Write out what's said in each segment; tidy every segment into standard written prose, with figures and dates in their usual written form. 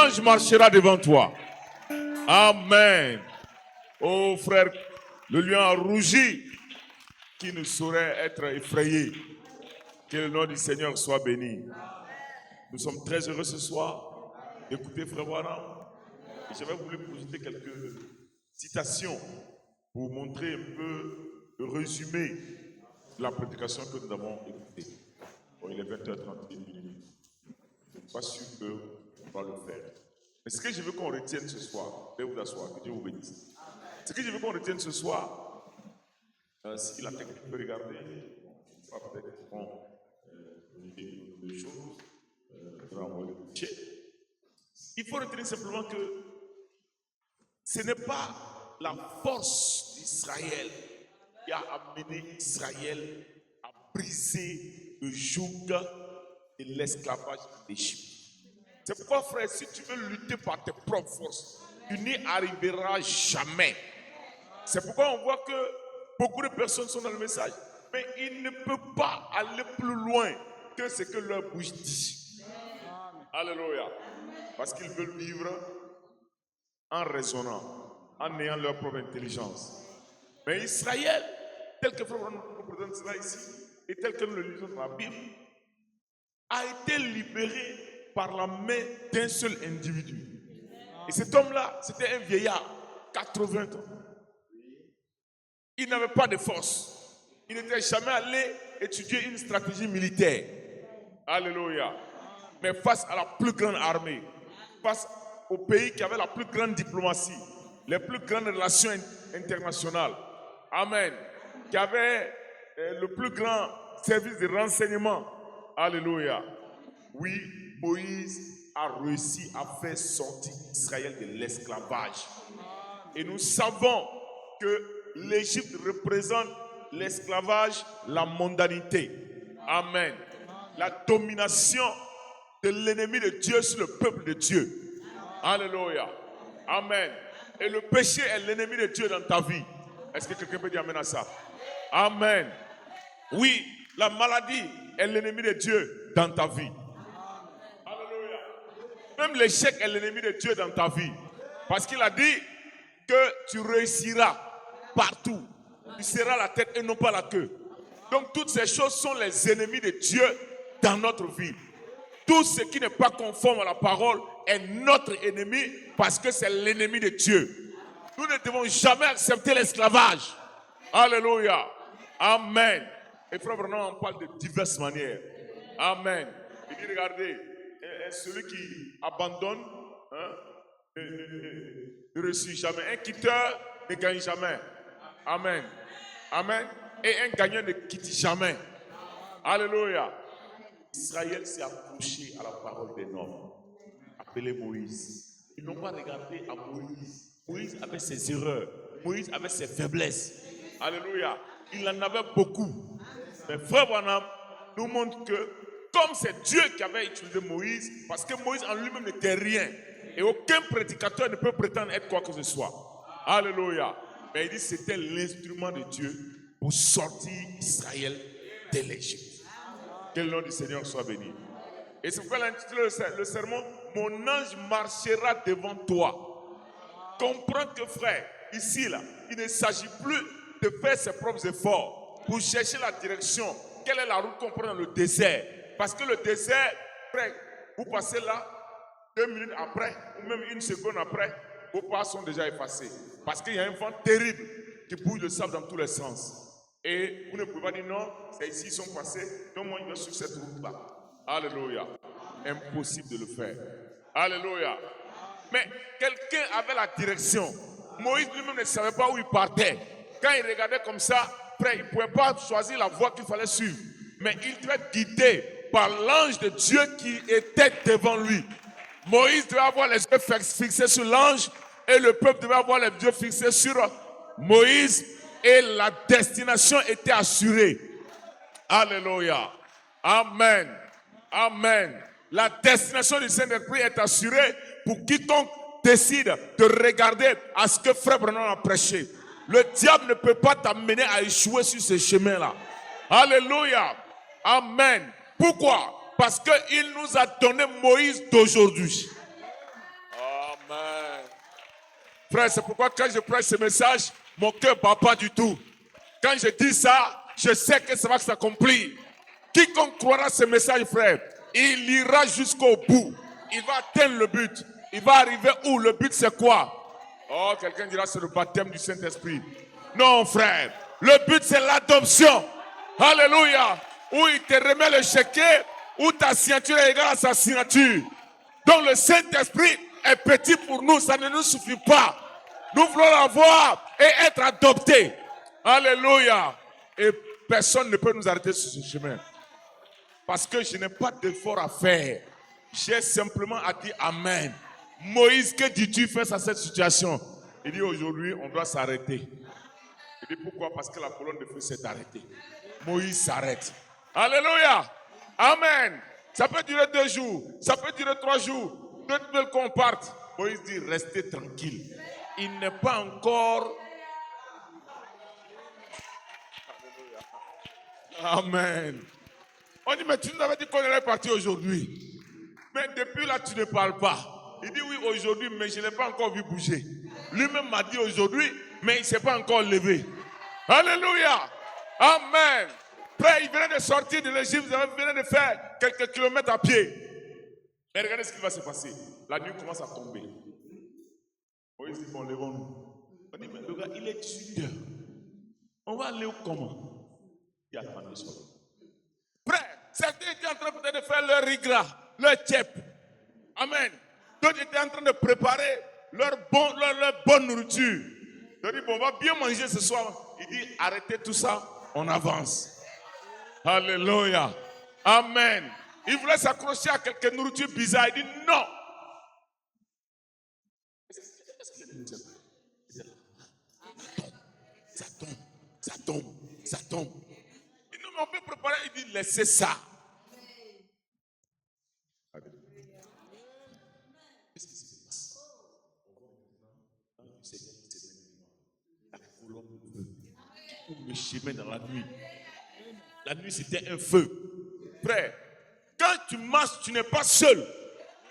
ange marchera devant toi. Amen. Oh frère, le lion a rougi, qui ne saurait être effrayé. Que le nom du Seigneur soit béni. Nous sommes très heureux ce soir d'écouter Frère Branham. Et j'avais voulu projeter quelques citations pour montrer un peu le résumé de la prédication que nous avons écoutée. Bon, il est 20h31 minutes. Je ne suis pas sûr qu'on va le faire. Mais ce que je veux qu'on retienne ce soir, veuillez vous asseoir, que Dieu vous bénisse. Ce que je veux qu'on retienne ce soir, si la technique peut regarder, on va peut-être prendre des choses. Il faut retenir simplement que ce n'est pas la force d'Israël qui a amené Israël à briser le joug de l'esclavage d'Égypte. C'est pourquoi, frère, si tu veux lutter par tes propres forces, tu n'y arriveras jamais. C'est pourquoi on voit que beaucoup de personnes sont dans le message, mais ils ne peuvent pas aller plus loin que ce que leur bouche dit. Alléluia. Parce qu'ils veulent vivre en raisonnant, en ayant leur propre intelligence. Mais Israël, tel que Frère nous présente cela ici, et tel que nous le lisons dans la Bible, a été libéré par la main d'un seul individu. Et cet homme-là, c'était un vieillard, 80 ans. Il n'avait pas de force. Il n'était jamais allé étudier une stratégie militaire. Alléluia. Mais face à la plus grande armée, face au pays qui avait la plus grande diplomatie, les plus grandes relations internationales, amen, qui avait le plus grand service de renseignement, alléluia. Oui, Moïse a réussi à faire sortir Israël de l'esclavage. Et nous savons que l'Égypte représente l'esclavage, la mondanité. Amen. La domination de l'ennemi de Dieu sur le peuple de Dieu. Alléluia. Amen. Et le péché est l'ennemi de Dieu dans ta vie. Est-ce que quelqu'un peut dire amen à ça? Amen. Oui, la maladie est l'ennemi de Dieu dans ta vie. Alléluia. Même l'échec est l'ennemi de Dieu dans ta vie. Parce qu'il a dit que tu réussiras partout. Tu seras la tête et non pas la queue. Donc toutes ces choses sont les ennemis de Dieu dans notre vie. Tout ce qui n'est pas conforme à la parole est notre ennemi parce que c'est l'ennemi de Dieu. Nous ne devons jamais accepter l'esclavage. Alléluia. Amen. Et frère Branham, on parle de diverses manières. Amen. Il dit, regardez, celui qui abandonne ne réussit jamais. Un quitteur ne gagne jamais. Amen. Amen. Et un gagnant ne quitte jamais. Alléluia. Israël s'est accroché à la parole des hommes, appelé Moïse. Ils n'ont pas regardé à Moïse. Moïse avait ses erreurs. Moïse avait ses faiblesses. Alléluia. Il en avait beaucoup. Mais Frère Branham nous montre que comme c'est Dieu qui avait utilisé Moïse, parce que Moïse en lui-même n'était rien. Et aucun prédicateur ne peut prétendre être quoi que ce soit. Alléluia. Mais il dit que c'était l'instrument de Dieu pour sortir Israël de l'Égypte. Que le nom du Seigneur soit béni. Et c'est pourquoi il a intitulé le sermon « Mon ange marchera devant toi ». Comprends que frère, ici là, il ne s'agit plus de faire ses propres efforts pour chercher la direction. Quelle est la route qu'on prend dans le désert? Parce que le désert, frère, vous passez là, 2 minutes après, ou même 1 seconde après, vos pas sont déjà effacés. Parce qu'il y a un vent terrible qui bouge le sable dans tous les sens. Et vous ne pouvez pas dire non, c'est ici, ils sont passés, donc moi je vais sur cette route-là. Alléluia. Impossible de le faire. Alléluia. Mais quelqu'un avait la direction. Moïse lui-même ne savait pas où il partait. Quand il regardait comme ça, frère, il ne pouvait pas choisir la voie qu'il fallait suivre. Mais il devait être guidé par l'ange de Dieu qui était devant lui. Moïse devait avoir les yeux fixés sur l'ange et le peuple devait avoir les yeux fixés sur Moïse. Et la destination était assurée. Alléluia. Amen. Amen. La destination du Saint-Esprit est assurée pour quiconque décide de regarder à ce que Frère Branham a prêché. Le diable ne peut pas t'amener à échouer sur ce chemin-là. Alléluia. Amen. Pourquoi? Parce qu'il nous a donné Moïse d'aujourd'hui. Frère, c'est pourquoi quand je prêche ce message, mon cœur ne bat pas du tout. Quand je dis ça, je sais que ça va s'accomplir. Quiconque croira ce message, frère, il ira jusqu'au bout. Il va atteindre le but. Il va arriver où? Le but, c'est quoi? Oh, quelqu'un dira c'est le baptême du Saint-Esprit. Non, frère. Le but, c'est l'adoption. Alléluia. Où il te remet le chéquier, où ta signature est égale à sa signature. Donc le Saint-Esprit est petit pour nous. Ça ne nous suffit pas. Nous voulons l'avoir et être adoptés. Alléluia. Et personne ne peut nous arrêter sur ce chemin. Parce que je n'ai pas d'effort à faire. J'ai simplement à dire Amen. Moïse, que dis-tu face à cette situation? Il dit aujourd'hui, on doit s'arrêter. Il dit pourquoi? Parce que la colonne de feu s'est arrêtée. Moïse s'arrête. Alléluia. Amen. Ça peut durer 2 jours. Ça peut durer 3 jours. D'autres veulent qu'on parte. Moïse dit restez tranquille. Il n'est pas encore. Amen. On dit mais tu nous avais dit qu'on allait partir aujourd'hui. Mais depuis là tu ne parles pas. Il dit oui aujourd'hui, mais je ne l'ai pas encore vu bouger. Lui-même m'a dit aujourd'hui, mais il ne s'est pas encore levé. Alléluia. Amen. Frère, il venait de sortir de l'Égypte, il venait de faire quelques kilomètres à pied. Et regardez ce qui va se passer. La nuit commence à tomber. Moïse dit, bon, levons-nous. On dit, mais le gars, il est 18 heures. On va aller où comment? Il y a pas de soleil. Frère, certains étaient en train peut-être de faire leur rigra, leur tchèp. Amen. D'autres étaient en train de préparer leur bonne nourriture. Il dit, bon, on va bien manger ce soir. Il dit, arrêtez tout ça, on avance. Alléluia. Amen. Il voulait s'accrocher à quelques nourritures bizarres. Il dit, non. Ça tombe. Il dit, mais on peut préparer. Il dit, laissez ça. Qu'est-ce qui se passe? La colonne de feu. Tout le chemin dans la nuit. La nuit, c'était un feu. Frère, quand tu marches, tu n'es pas seul.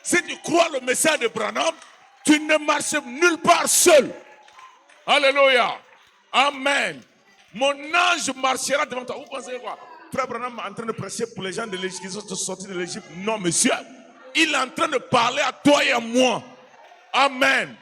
Si tu crois le message de Branham, tu ne marches nulle part seul. Alléluia. Amen. Mon ange marchera devant toi. Vous pensez quoi? Frère Branham est en train de prêcher pour les gens de l'Égypte qui sont sortis de l'Égypte. Non, monsieur. Il est en train de parler à toi et à moi. Amen.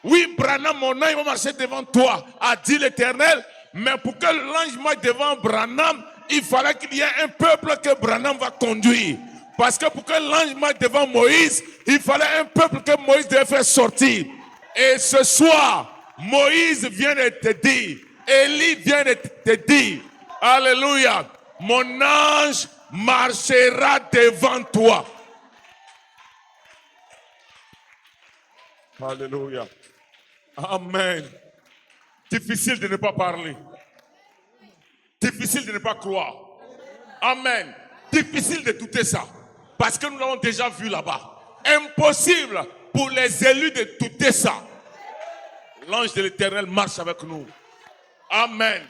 Oui, Branham, mon ange va marcher devant toi, a dit l'Éternel. Mais pour que l'ange marche devant Branham, il fallait qu'il y ait un peuple que Branham va conduire. Parce que pour que l'ange marche devant Moïse, il fallait un peuple que Moïse devait faire sortir. Et ce soir, Moïse vient de te dire, Élie vient de te dire, alléluia, mon ange marchera devant toi. Alléluia. Amen. Difficile de ne pas parler. Difficile de ne pas croire. Amen. Difficile de douter ça. Parce que nous l'avons déjà vu là-bas. Impossible pour les élus de douter ça. L'ange de l'Éternel marche avec nous. Amen.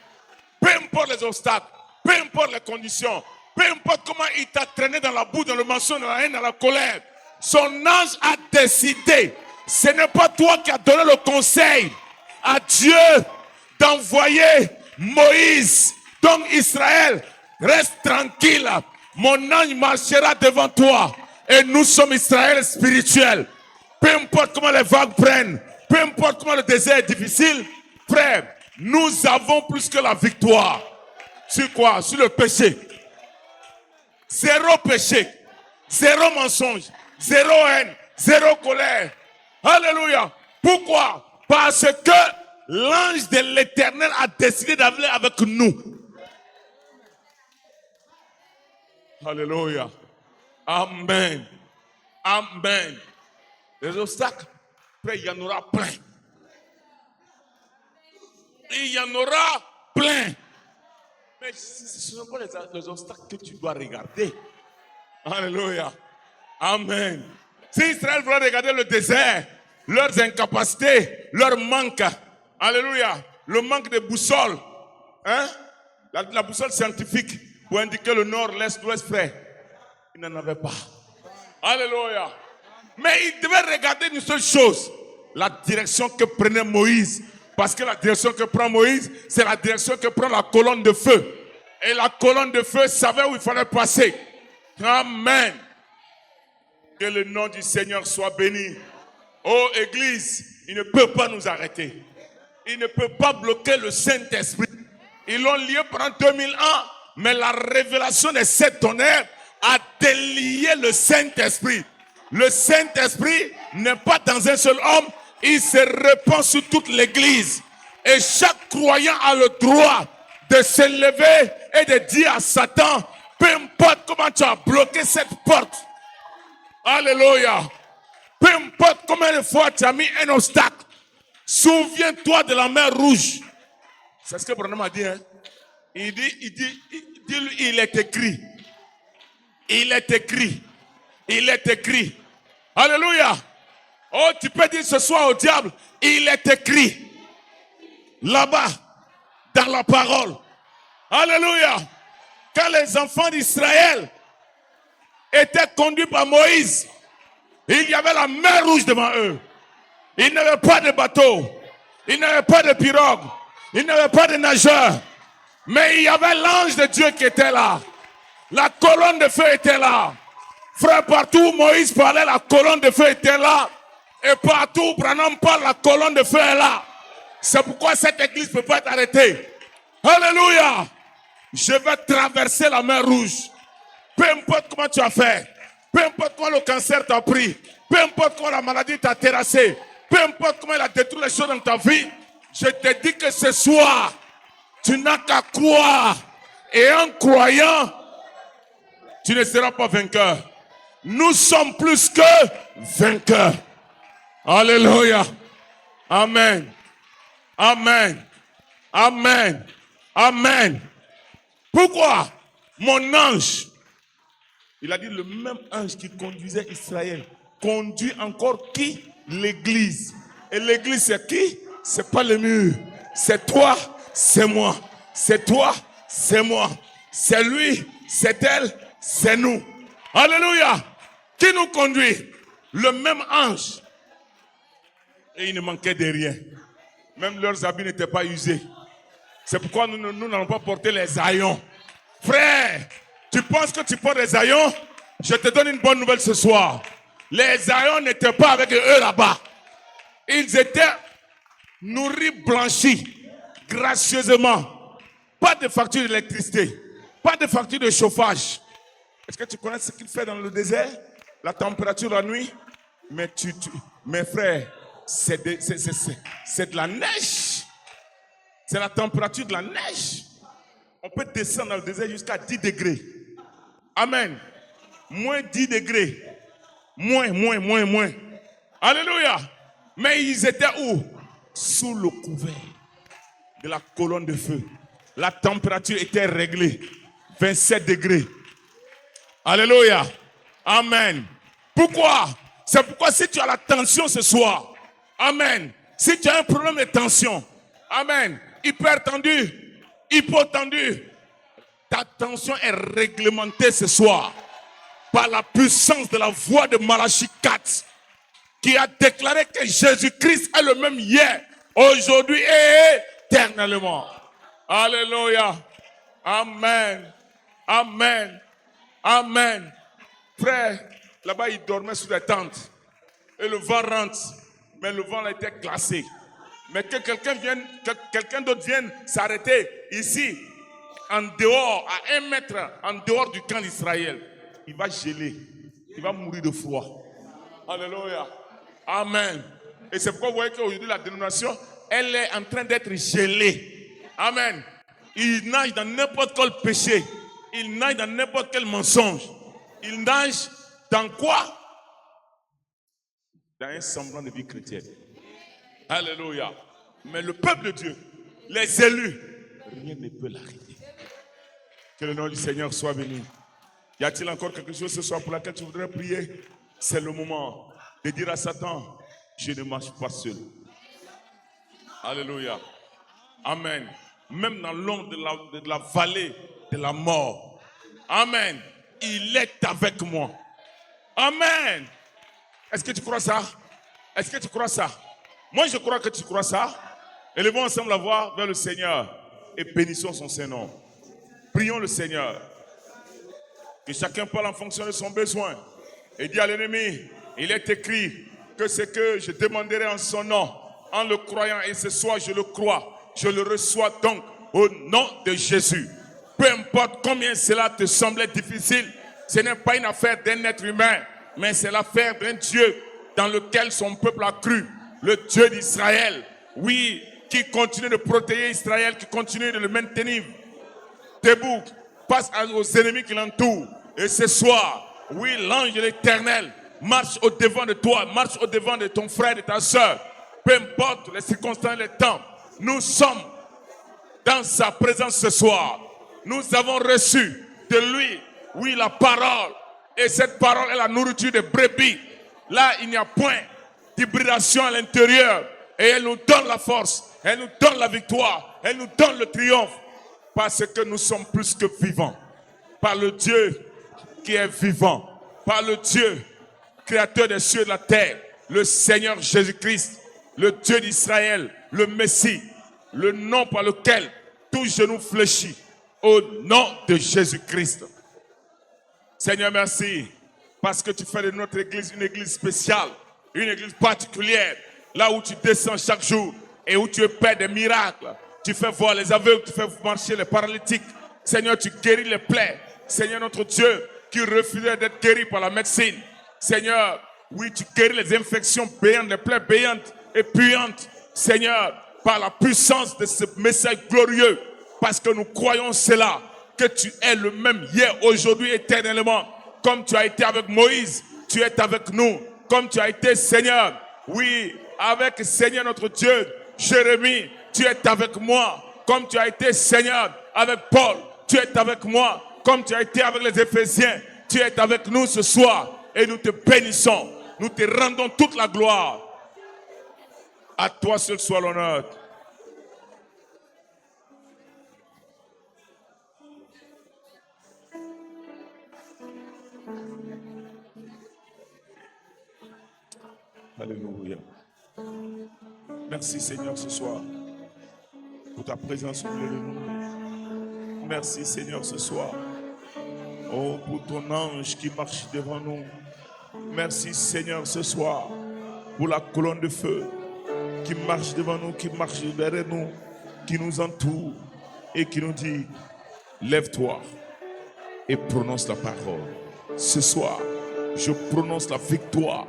Peu importe les obstacles, peu importe les conditions, peu importe comment il t'a traîné dans la boue, dans le mensonge, dans la haine, dans la colère, son ange a décidé. Ce n'est pas toi qui as donné le conseil à Dieu d'envoyer Moïse. Donc Israël, reste tranquille. Mon ange marchera devant toi. Et nous sommes Israël spirituel. Peu importe comment les vagues prennent, peu importe comment le désert est difficile, frère, nous avons plus que la victoire. Sur quoi? Sur le péché. 0 péché, 0 mensonge, 0 haine, 0 colère. Alléluia. Pourquoi? Parce que l'ange de l'Éternel a décidé d'aller avec nous. Alléluia. Amen. Amen. Les obstacles, après, il y en aura plein. Il y en aura plein. Mais ce ne sont pas les obstacles que tu dois regarder. Alléluia. Amen. Si Israël voulait regarder le désert, leurs incapacités, leur manque, alléluia, le manque de boussole, hein? La boussole scientifique pour indiquer le nord, l'est, l'ouest, frère, ils n'en avaient pas. Alléluia. Mais ils devaient regarder une seule chose. la direction que prenait Moïse. Parce que la direction que prend Moïse, c'est la direction que prend la colonne de feu. Et la colonne de feu savait où il fallait passer. Amen. Que le nom du Seigneur soit béni. Oh Église, il ne peut pas nous arrêter. Il ne peut pas bloquer le Saint-Esprit. Ils l'ont lié pendant 2000 ans, mais la révélation des 7 tonnerres a délié le Saint-Esprit. Le Saint-Esprit n'est pas dans un seul homme, il se répand sur toute l'Église. Et chaque croyant a le droit de se lever et de dire à Satan, peu importe comment tu as bloqué cette porte. Alléluia. Peu importe combien de fois tu as mis un obstacle, souviens-toi de la mer rouge. C'est ce que Branham a dit. Hein? Il est écrit. Il est écrit. Il est écrit. Alléluia. Oh, tu peux dire ce soir au diable, il est écrit. Là-bas, dans la parole. Alléluia. Quand les enfants d'Israël étaient conduits par Moïse, il y avait la mer rouge devant eux. Il n'y avait pas de bateau. Il n'y avait pas de pirogue. Il n'y avait pas de nageurs. Mais il y avait l'ange de Dieu qui était là. La colonne de feu était là. Frère, partout où Moïse parlait, la colonne de feu était là. Et partout où Branham parle, la colonne de feu est là. C'est pourquoi cette église ne peut pas être arrêtée. Alléluia. Je vais traverser la mer rouge. Peu importe comment tu as fait. Peu importe comment le cancer t'a pris. Peu importe comment la maladie t'a terrassé. Peu importe comment il a détruit les choses dans ta vie. Je te dis que ce soir, tu n'as qu'à croire. Et en croyant, tu ne seras pas vainqueur. Nous sommes plus que vainqueurs. Alléluia. Amen. Amen. Amen. Amen. Pourquoi? Mon ange, il a dit le même ange qui conduisait Israël, conduit encore qui? L'église. Et l'église c'est qui? C'est pas le mur. C'est toi, c'est moi. C'est toi, c'est moi. C'est lui, c'est elle, c'est nous. Alléluia. Qui nous conduit? Le même ange. Et il ne manquait de rien. Même leurs habits n'étaient pas usés. C'est pourquoi nous n'allons pas porter les haillons. Frère, tu penses que tu portes les haillons? Je te donne une bonne nouvelle ce soir. Les haillons n'étaient pas avec eux là-bas. Ils étaient nourris, blanchis, gracieusement. Pas de facture d'électricité. Pas de facture de chauffage. Est-ce que tu connais ce qu'il fait dans le désert? La température la nuit? Mes frères, c'est de la neige. C'est la température de la neige. On peut descendre dans le désert jusqu'à 10 degrés. Amen. Moins 10 degrés. Moins. Alléluia. Mais ils étaient où? Sous le couvert de la colonne de feu. La température était réglée. 27 degrés. Alléluia. Amen. Pourquoi? C'est pourquoi si tu as la tension ce soir, amen. Si tu as un problème de tension, amen. Hypertendu, hypotendu, ta tension est réglementée ce soir par la puissance de la voix de Malachie 4 qui a déclaré que Jésus-Christ est le même hier, aujourd'hui et éternellement. Alléluia. Amen. Amen. Amen. Frère, là-bas, il dormait sous les tentes. Et le vent rentre. Mais le vent a été glacé. Mais que quelqu'un d'autre vienne s'arrêter ici, en dehors, à 1 mètre, en dehors du camp d'Israël. Il va geler. Il va mourir de froid. Alléluia. Amen. Et c'est pourquoi vous voyez qu'aujourd'hui, la dénomination, elle est en train d'être gelée. Amen. Il nage dans n'importe quel péché. Il nage dans n'importe quel mensonge. Il nage dans quoi? Dans un semblant de vie chrétienne. Alléluia. Mais le peuple de Dieu, les élus, rien ne peut l'arrêter. Que le nom du Seigneur soit béni. Y a-t-il encore quelque chose ce soir pour laquelle tu voudrais prier? C'est le moment de dire à Satan, je ne marche pas seul. Alléluia. Amen. Même dans l'ombre de la vallée de la mort. Amen. Il est avec moi. Amen. Est-ce que tu crois ça? Est-ce que tu crois ça? Moi, je crois que tu crois ça. Élevons ensemble la voix vers le Seigneur et bénissons son Saint-Nom. Prions le Seigneur. Que chacun parle en fonction de son besoin. Et dit à l'ennemi, il est écrit que ce que je demanderai en son nom, en le croyant, et ce soir je le crois, je le reçois donc au nom de Jésus. Peu importe combien cela te semblait difficile, ce n'est pas une affaire d'un être humain, mais c'est l'affaire d'un Dieu dans lequel son peuple a cru, le Dieu d'Israël. Oui, qui continue de protéger Israël, qui continue de le maintenir debout face aux ennemis qui l'entourent. Et ce soir, oui, l'ange de l'Éternel marche au devant de toi, marche au devant de ton frère, de ta soeur. Peu importe les circonstances, les temps, nous sommes dans sa présence ce soir. Nous avons reçu de lui, oui, la parole. Et cette parole est la nourriture des brebis. Là, il n'y a point d'hybridation à l'intérieur. Et elle nous donne la force, elle nous donne la victoire, elle nous donne le triomphe. Parce que nous sommes plus que vivants. Par le Dieu qui est vivant. Par le Dieu, créateur des cieux et de la terre. Le Seigneur Jésus-Christ, le Dieu d'Israël, le Messie. Le nom par lequel tout genou fléchit. Au nom de Jésus-Christ. Seigneur, merci. Parce que tu fais de notre église une église spéciale. Une église particulière. Là où tu descends chaque jour. Et où tu opères des miracles. Tu fais voir les aveugles, tu fais marcher les paralytiques. Seigneur, tu guéris les plaies. Seigneur, notre Dieu, qui refusait d'être guéri par la médecine. Seigneur, oui, tu guéris les infections béantes, les plaies béantes et puantes. Seigneur, par la puissance de ce message glorieux, parce que nous croyons cela, que tu es le même hier, aujourd'hui, éternellement. Comme tu as été avec Moïse, tu es avec nous. Comme tu as été, Seigneur, oui, avec Seigneur notre Dieu, Jérémie, tu es avec moi. Comme tu as été, Seigneur, avec Paul, tu es avec moi. Comme tu as été avec les Éphésiens, tu es avec nous ce soir. Et nous te bénissons. Nous te rendons toute la gloire. À toi seul soit l'honneur. Alléluia. Merci Seigneur ce soir pour ta présence au milieu de nous. Merci Seigneur ce soir. Oh, pour ton ange qui marche devant nous. Merci Seigneur ce soir pour la colonne de feu qui marche devant nous, qui marche derrière nous, qui nous entoure et qui nous dit, lève-toi et prononce la parole. Ce soir, je prononce la victoire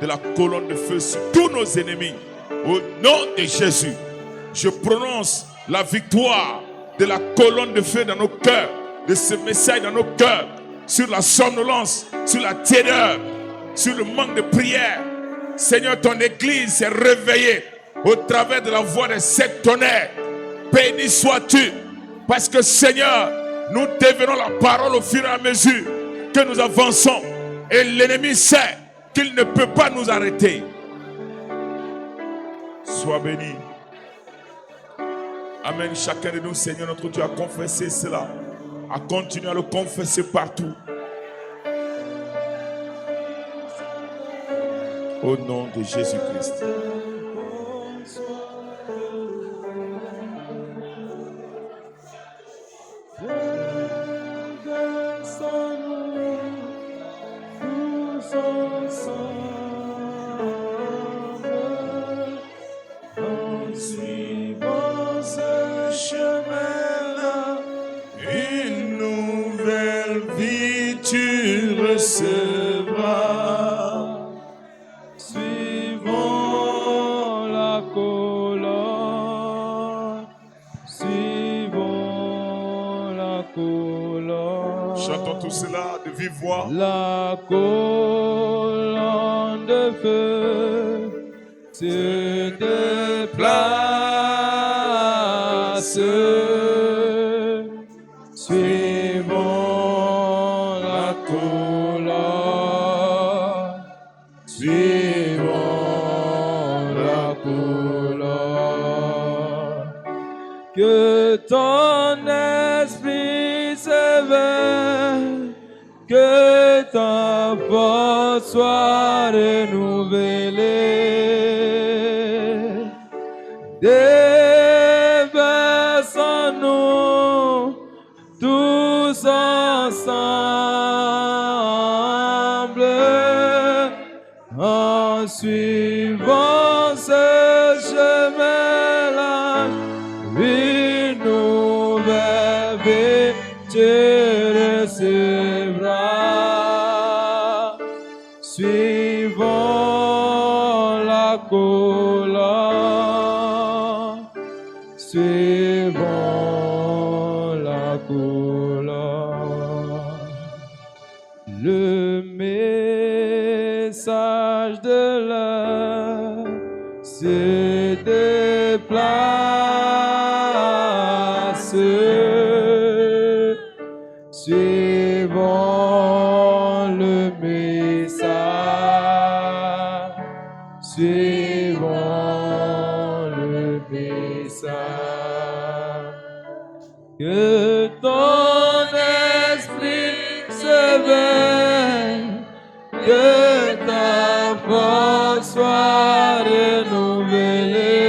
de la colonne de feu sur tous nos ennemis. Au nom de Jésus, je prononce la victoire de la colonne de feu dans nos cœurs, de ce message dans nos cœurs, sur la somnolence, sur la terreur, sur le manque de prière. Seigneur, ton église s'est réveillée au travers de la voix de sept tonnerres. Béni sois-tu, parce que Seigneur, nous devenons la parole au fur et à mesure que nous avançons. Et l'ennemi sait qu'il ne peut pas nous arrêter. Sois béni. Amen. Chacun de nous, Seigneur, notre Dieu, a confessé cela. A continué à le confesser partout. Au nom de Jésus-Christ. Suivons la colonne, Chantons tout cela de vive voix. La colonne de feu se déplace. Suivons la colonne, suivons la colonne. Que ton esprit s'éveille, que ta force soit renouvelée. déversons-nous tous ensemble en suivant ce chemin-là. Une nouvelle vie tu recevras. Suivons la colonne, suivons la colonne. Le message de l'heure se déplace. Suivons le message, suivons le message. Que ton esprit s'éveille, que ta force soit renouvelée.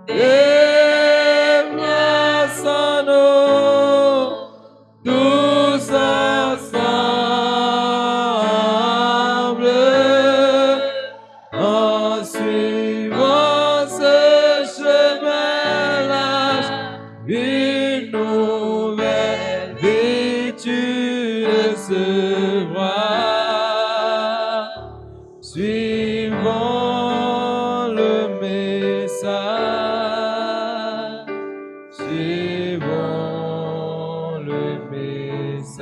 Déplaçons-nous tous ensemble en suivant ce chemin-là. Une nouvelle vie tu recevras. Suivons le message, suivons le message.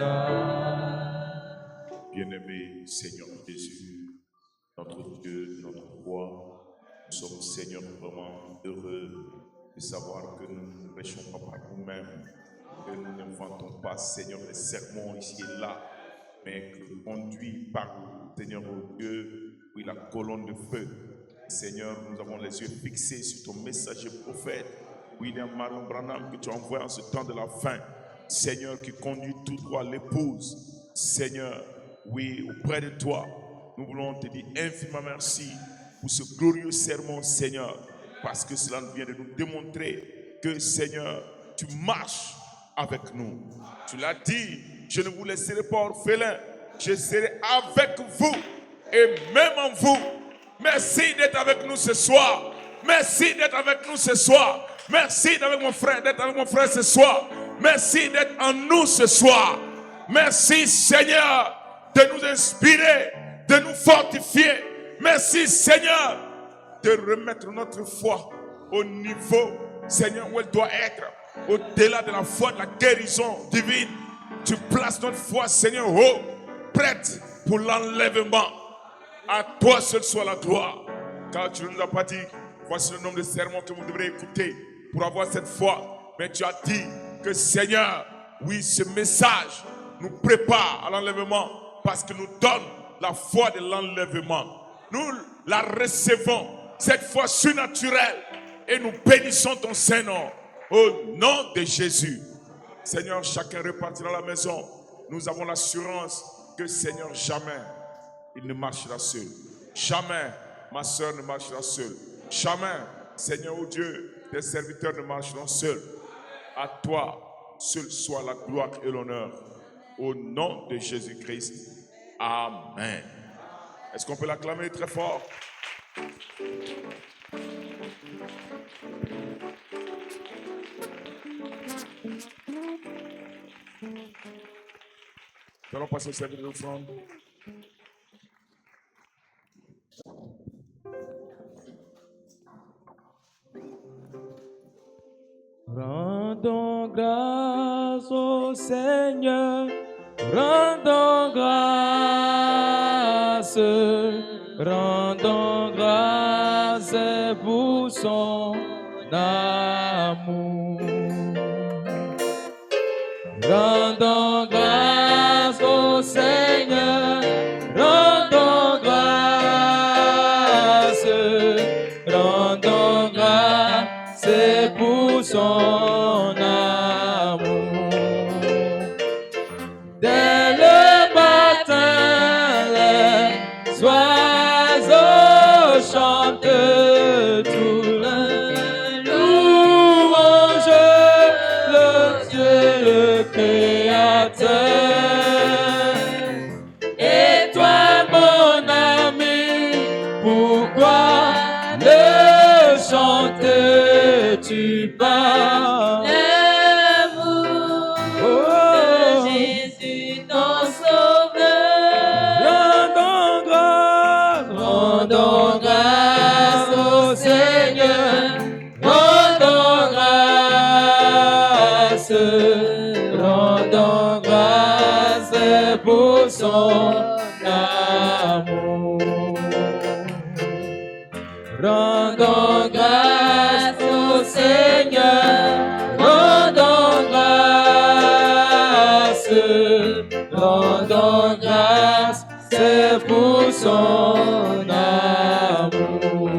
Bien-aimé Seigneur Jésus, notre Dieu, notre roi, nous sommes, Seigneur, vraiment heureux de savoir que nous ne prêchons pas par nous-mêmes, que nous n'inventons pas, Seigneur, des sermons ici et là, mais que conduit par, Seigneur, oh Dieu, oui, la colonne de feu. Seigneur, nous avons les yeux fixés sur ton messager prophète, William Marion Branham, que tu as envoyé en ce temps de la fin. Seigneur, qui conduit tout droit l'épouse. Seigneur, oui, auprès de toi, nous voulons te dire infiniment merci pour ce glorieux sermon, Seigneur, parce que cela vient de nous démontrer que, Seigneur, tu marches avec nous. Tu l'as dit, je ne vous laisserai pas orphelin, je serai avec vous et même en vous. Merci d'être avec nous ce soir. Merci d'être avec nous ce soir. Merci d'être avec mon frère ce soir. Merci d'être en nous ce soir. Merci, Seigneur, de nous inspirer, de nous fortifier. Merci, Seigneur, de remettre notre foi au niveau, Seigneur, où elle doit être. Au-delà de la foi de la guérison divine, tu places notre foi, Seigneur, haut, prête pour l'enlèvement. À toi seul soit la gloire. Car tu ne nous as pas dit, voici le nombre de sermons que vous devrez écouter pour avoir cette foi. Mais tu as dit que, Seigneur, oui, ce message nous prépare à l'enlèvement parce qu'il nous donne la foi de l'enlèvement. Nous la recevons, cette foi surnaturelle, et nous bénissons ton Saint-Nom au nom de Jésus. Seigneur, chacun repartira à la maison. Nous avons l'assurance que, Seigneur, jamais il ne marchera seul. Jamais ma soeur ne marchera seule. Jamais, Seigneur, oh Dieu, tes serviteurs ne marcheront seuls. À toi, seul soit la gloire et l'honneur. Au nom de Jésus-Christ. Amen. Est-ce qu'on peut l'acclamer très fort? Nous allons passer au service de l'offrande. Rendons grâce au Seigneur, rendons grâce pour son amour. Rendons grâce au Seigneur, rendons grâce pour son amour. Dès le matin, les oiseaux chantent chante tout le louange, le Dieu le Créateur. Et toi, mon ami, pourquoi ne chantes-tu pas L'amour de Jésus, ton sauveur. Rendons grâce au Seigneur, rendons grâce pour son amour. Rendons grâce au Seigneur, rendons grâce, c'est pour son amour.